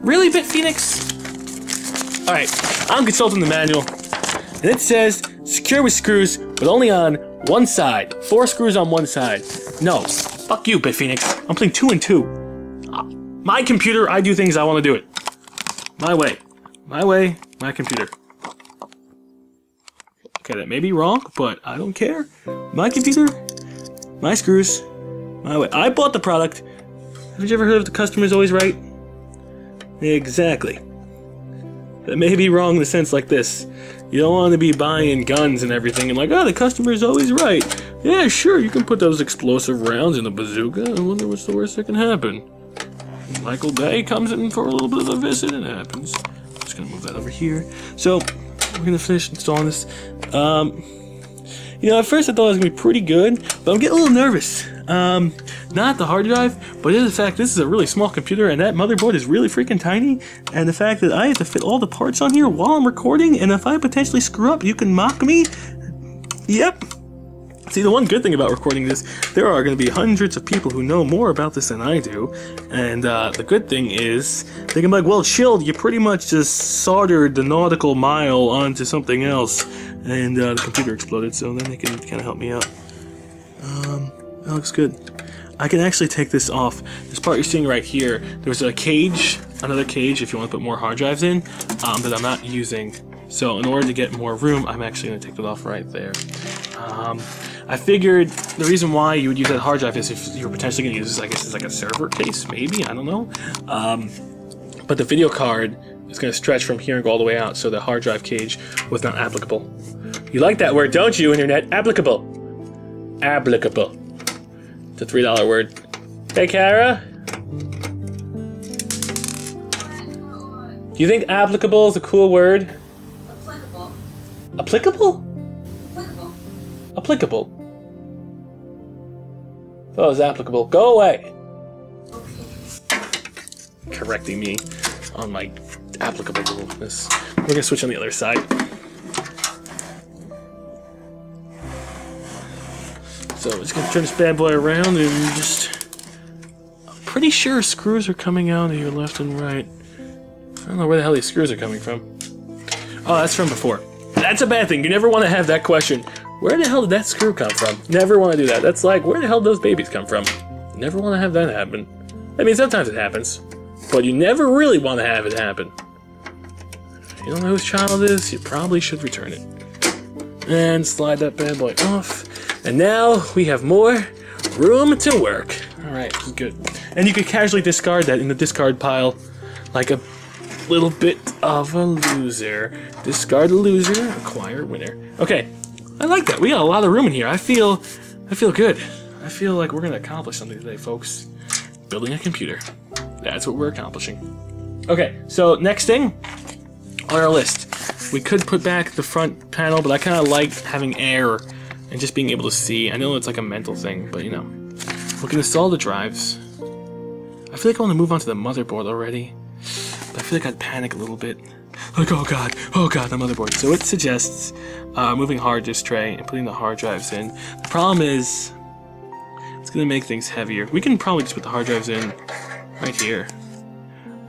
Really, BitFenix? Alright, I'm consulting the manual, and it says secure with screws, but only on one side. 4 screws on one side. No, fuck you, BitFenix. I'm playing 2 and 2. My computer, I do things I want to do it. My way. My way, my computer. Okay, that may be wrong, but I don't care. My computer, my screws, my way. I bought the product. Haven't you ever heard of the customer's always right? Exactly. That may be wrong in the sense like this. You don't want to be buying guns and everything and like, oh, the customer's always right. Yeah, sure, you can put those explosive rounds in a bazooka. I wonder what's the worst that can happen. Michael Bay comes in for a little bit of a visit and it happens. I'm just gonna move that over here. So, we're gonna finish installing this. You know, at first I thought it was gonna be pretty good, but I'm getting a little nervous. Not the hard drive, but it is the fact this is a really small computer and that motherboard is really freaking tiny, and the fact that I have to fit all the parts on here while I'm recording, and if I potentially screw up, you can mock me. Yep. See, the one good thing about recording this, there are going to be hundreds of people who know more about this than I do, and the good thing is, they can be like, well, Chilled, you pretty much just soldered the nautical mile onto something else, and the computer exploded, so then they can kind of help me out. That looks good. I can actually take this off. This part you're seeing right here, there's a cage, another cage if you want to put more hard drives in, that I'm not using. So in order to get more room, I'm actually going to take that off right there. I figured the reason why you would use that hard drive is if you're potentially going to use this, I guess, as like a server case, maybe, I don't know. But the video card is going to stretch from here and go all the way out, so the hard drive cage was not applicable. You like that word, don't you, Internet? Applicable. Applicable. It's a $3 word. Hey, Kara? Do you think applicable is a cool word? Applicable. Applicable? Applicable. Applicable. Oh, it was applicable. Go away! Correcting me on my applicableness. We're gonna switch on the other side. So I'm just gonna turn this bad boy around and just... I'm pretty sure screws are coming out of here left and right. I don't know where the hell these screws are coming from. Oh, that's from before. That's a bad thing. You never want to have that question. Where the hell did that screw come from? Never want to do that. That's like, where the hell did those babies come from? Never want to have that happen. I mean, sometimes it happens, but you never really want to have it happen. You don't know whose child it is? You probably should return it. And slide that bad boy off. And now we have more room to work. Alright, this is good. And you could casually discard that in the discard pile like a little bit of a loser. Discard a loser, acquire a winner. Okay, I like that. We got a lot of room in here. I feel good. I feel like we're gonna accomplish something today, folks. Building a computer. That's what we're accomplishing. Okay, so next thing on our list. We could put back the front panel, but I kind of like having air and just being able to see. I know it's like a mental thing, but you know. We can install the drives. I feel like I want to move on to the motherboard already. But I feel like I'd panic a little bit. Like, oh god, the motherboard. So it suggests moving hard disk tray and putting the hard drives in. The problem is, it's going to make things heavier. We can probably just put the hard drives in right here.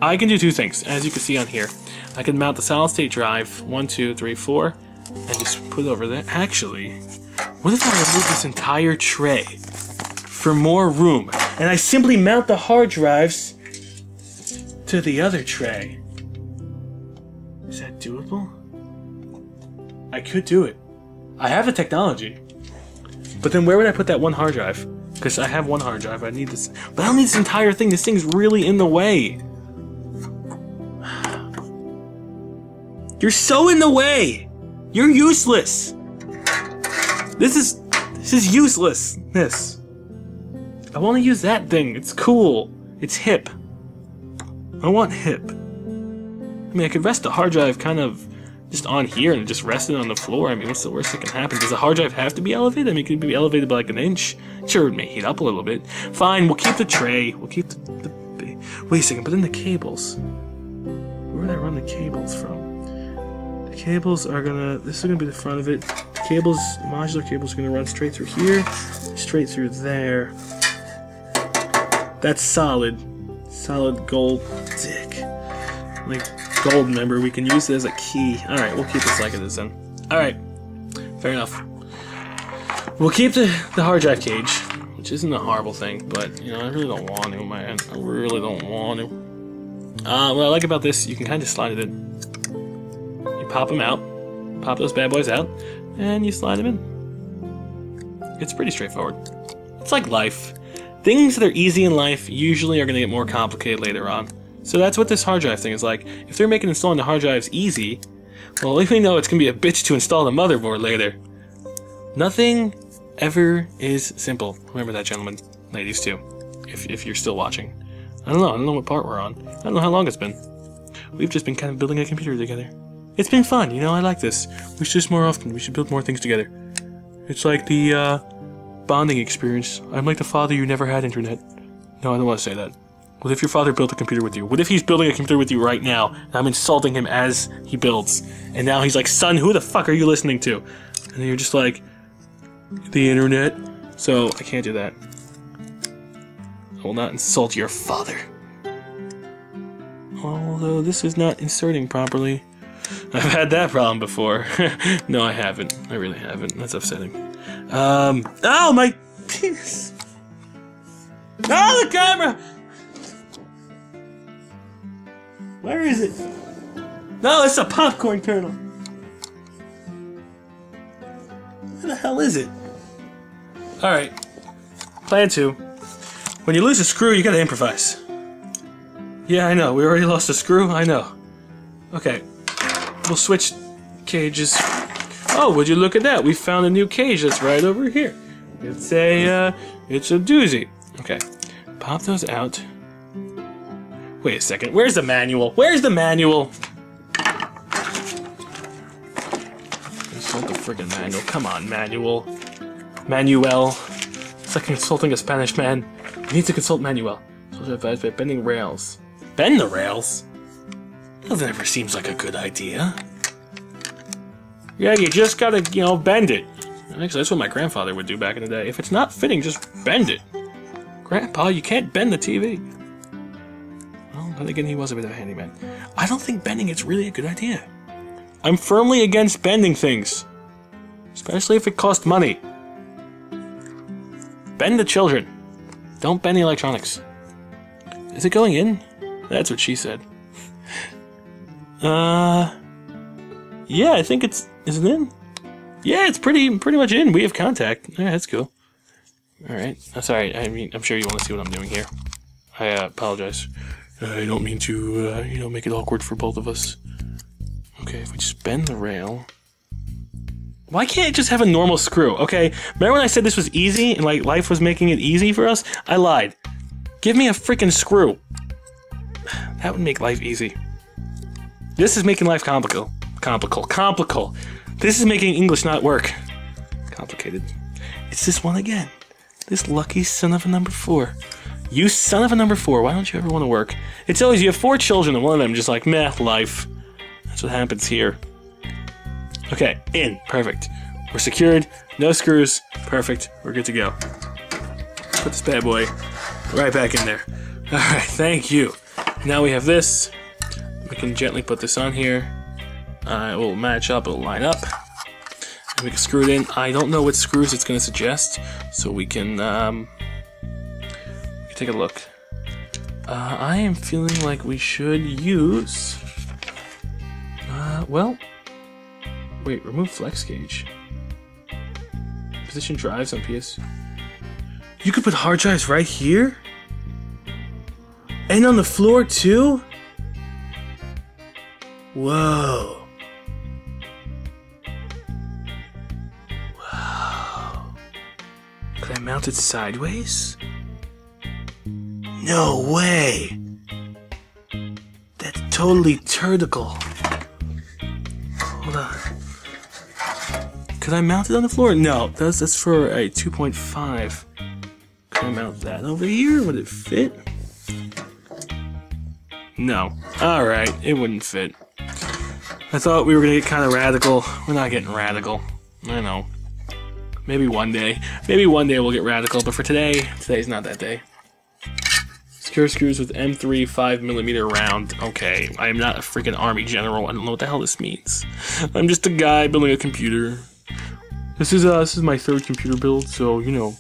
I can do two things, as you can see on here. I can mount the solid state drive, 1, 2, 3, 4, and just put it over there. Actually, what if I remove this entire tray for more room, and I simply mount the hard drives to the other tray? Is that doable? I could do it. I have the technology. But then where would I put that one hard drive? Because I have one hard drive, I need this. But I don't need this entire thing, this thing's really in the way. You're so in the way! You're useless! This is uselessness. I want to use that thing, it's cool. It's hip. I want hip. I mean, I could rest the hard drive kind of just on here and just rest it on the floor. I mean, what's the worst that can happen? Does the hard drive have to be elevated? I mean, it could be elevated by like an inch. Sure, it may heat up a little bit. Fine, we'll keep the tray. We'll keep the wait a second, but then the cables. Where would I run the cables from? The cables are gonna, this is gonna be the front of it. The cables, modular cables are gonna run straight through here, straight through there. That's solid. Solid gold dick. like gold, remember, we can use it as a key. Alright, we'll keep this like it is then. Alright, fair enough. We'll keep the hard drive cage, which isn't a horrible thing, but, you know, I really don't want to, man. I really don't want to. What I like about this, you can kind of slide it in. You pop them out, pop those bad boys out, and you slide them in. It's pretty straightforward. It's like life. Things that are easy in life usually are going to get more complicated later on. So that's what this hard drive thing is like. If they're making installing the hard drives easy, well, at least we know it's going to be a bitch to install the motherboard later. Nothing ever is simple. Remember that, gentlemen. Ladies, too. If you're still watching. I don't know what part we're on. I don't know how long it's been. We've just been kind of building a computer together. It's been fun, you know, I like this. We should do this more often. We should build more things together. It's like the, bonding experience. I'm like the father you never had internet. No, I don't want to say that. What if your father built a computer with you? What if he's building a computer with you right now, and I'm insulting him as he builds? And now he's like, son, who the fuck are you listening to? And then you're just like, the internet. So, I can't do that. I will not insult your father. Although, this is not inserting properly. I've had that problem before. No, I haven't. I really haven't. That's upsetting. Oh, my penis! Oh, the camera! Where is it? No, it's a popcorn kernel. Where the hell is it? Alright. Plan 2. When you lose a screw, you gotta improvise. Yeah, I know. We already lost a screw. I know. Okay. We'll switch cages. Oh, would you look at that? We found a new cage that's right over here. It's a doozy. Okay. Pop those out. Wait a second. Where's the manual? Where's the manual? Consult the friggin' manual. Come on, manual. Manuel. It's like consulting a Spanish man. You need to consult Manuel. So advised by bending rails. Bend the rails? That never seems like a good idea. Yeah, you just gotta, you know, bend it. Actually, that's what my grandfather would do back in the day. If it's not fitting, just bend it. Grandpa, you can't bend the TV. Well, then again, he was a bit of a handyman. I don't think bending is really a good idea. I'm firmly against bending things. Especially if it costs money. Bend the children. Don't bend the electronics. Is it going in? That's what she said. Yeah, I think it's... Is it in? Yeah, it's pretty much in. We have contact. Yeah, that's cool. Alright. I'm sorry. I mean, I'm sure you want to see what I'm doing here. I apologize. I don't mean to, you know, make it awkward for both of us. Okay, if we just bend the rail... Why can't it just have a normal screw? Okay, remember when I said this was easy and, like, life was making it easy for us? I lied. Give me a freaking screw. That would make life easy. This is making life complicated. Complicated. This is making English not work. Complicated. It's this one again. This lucky son of a number 4. You son of a number 4, why don't you ever want to work? It's always you have 4 children and one of them just like, meh, life. That's what happens here. Okay, in. Perfect. We're secured. No screws. Perfect. We're good to go. Put this bad boy right back in there. Alright, thank you. Now we have this. We can gently put this on here. It will match up, it will line up. And we can screw it in. I don't know what screws it's going to suggest, so we can take a look. I am feeling like we should use... well... Wait, remove flex gauge. Position drives on PS. You could put hard drives right here? And on the floor too? Whoa. Wow. Could I mount it sideways? No way. That's totally turdical. Hold on. Could I mount it on the floor? No, that's for a 2.5. Could I mount that over here? Would it fit? No. Alright, it wouldn't fit. I thought we were gonna get kind of radical. We're not getting radical. I know. Maybe one day. Maybe one day we'll get radical, but for today, today's not that day. Secure screws with M3 5mm round. Okay, I am not a freaking army general. I don't know what the hell this means. I'm just a guy building a computer. This is my third computer build, so you know,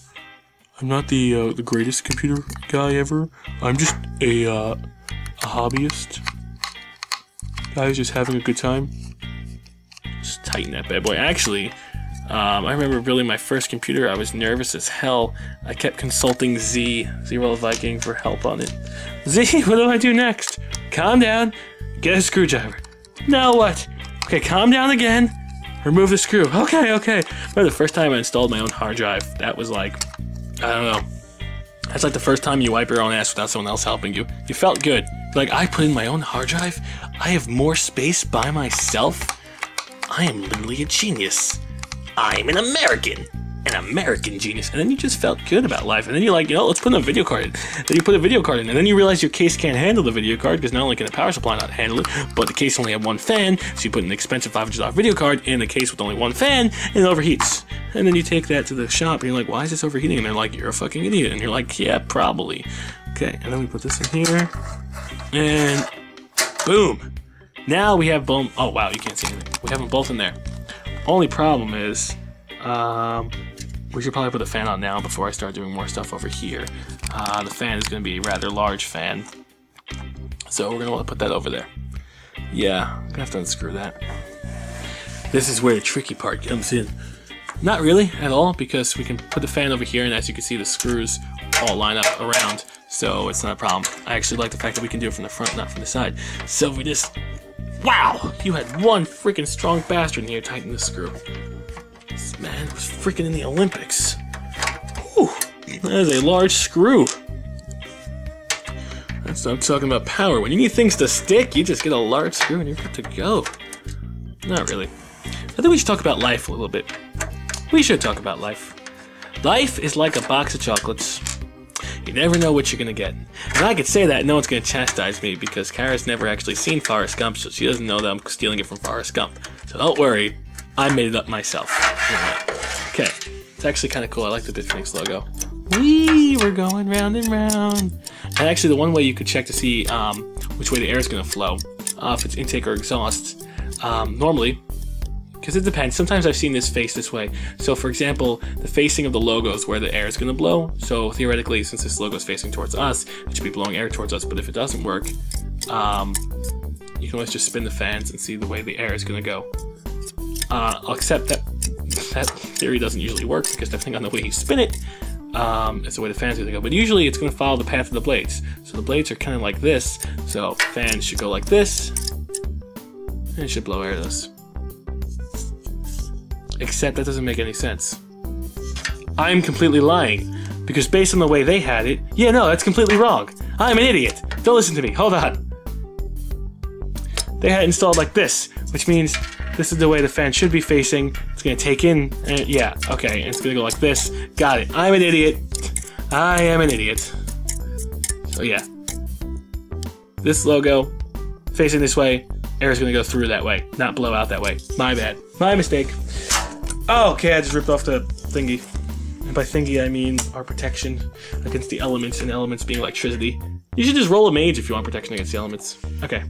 I'm not the greatest computer guy ever. I'm just a hobbyist. Guy who's just having a good time. Just tighten that bad boy. Actually, I remember building my first computer. I was nervous as hell. I kept consulting Zero Viking for help on it. Z, what do I do next? Calm down. Get a screwdriver. Now what? Okay, calm down again. Remove the screw. Okay. Remember the first time I installed my own hard drive? That was like, I don't know. That's like the first time you wipe your own ass without someone else helping you. You felt good. Like, I put in my own hard drive. I have more space by myself. I am literally a genius. I'm an American genius. And then you just felt good about life. And then you're like, you know, let's put in a video card in. Then you put a video card in. And then you realize your case can't handle the video card because not only can the power supply not handle it, but the case only had one fan. So you put an expensive $500 video card in a case with only one fan and it overheats. And then you take that to the shop and you're like, why is this overheating? And they're like, you're a fucking idiot. And you're like, yeah, probably. Okay, and then we put this in here. And boom. Now we have both. Oh, wow, you can't see anything. We have them both in there. Only problem is, we should probably put the fan on now before I start doing more stuff over here. The fan is going to be a rather large fan. So we're going to want to put that over there. Yeah, I'm going to have to unscrew that. This is where the tricky part comes in. Not really at all, because we can put the fan over here, and as you can see, the screws all line up around, so it's not a problem. I actually like the fact that we can do it from the front, not from the side. So we just... Wow! You had one freaking strong bastard in here tighten the screw. This man was freaking in the Olympics. Whew! That is a large screw. That's what I'm talking about power. When you need things to stick, you just get a large screw and you're good to go. Not really. I think we should talk about life a little bit. We should talk about life. Life is like a box of chocolates. You never know what you're gonna get. And I could say that and no one's gonna chastise me because Kara's never actually seen Forrest Gump, so she doesn't know that I'm stealing it from Forrest Gump. So don't worry, I made it up myself. Okay, it's actually kind of cool. I like the BitFenix logo. Whee, we're going round and round. And actually, the one way you could check to see which way the air is gonna flow, if it's intake or exhaust, normally. Because it depends. Sometimes I've seen this face this way. So for example, the facing of the logo is where the air is going to blow. So theoretically, since this logo is facing towards us, it should be blowing air towards us. But if it doesn't work, you can always just spin the fans and see the way the air is going to go. Except that theory doesn't usually work because depending on the way you spin it, it's the way the fans are going to go. But usually it's going to follow the path of the blades. So the blades are kind of like this. So fans should go like this. And it should blow air to us. Except that doesn't make any sense. I'm completely lying. Because based on the way they had it, yeah, no, that's completely wrong. I'm an idiot. Don't listen to me. Hold on. They had it installed like this, which means this is the way the fan should be facing. It's going to take in, yeah, okay, and it's going to go like this. Got it. I'm an idiot. I am an idiot. So yeah. This logo, facing this way, air is going to go through that way, not blow out that way. My bad. My mistake. Oh, okay, I just ripped off the thingy. And by thingy, I mean our protection against the elements, and elements being electricity. You should just roll a mage if you want protection against the elements. Okay.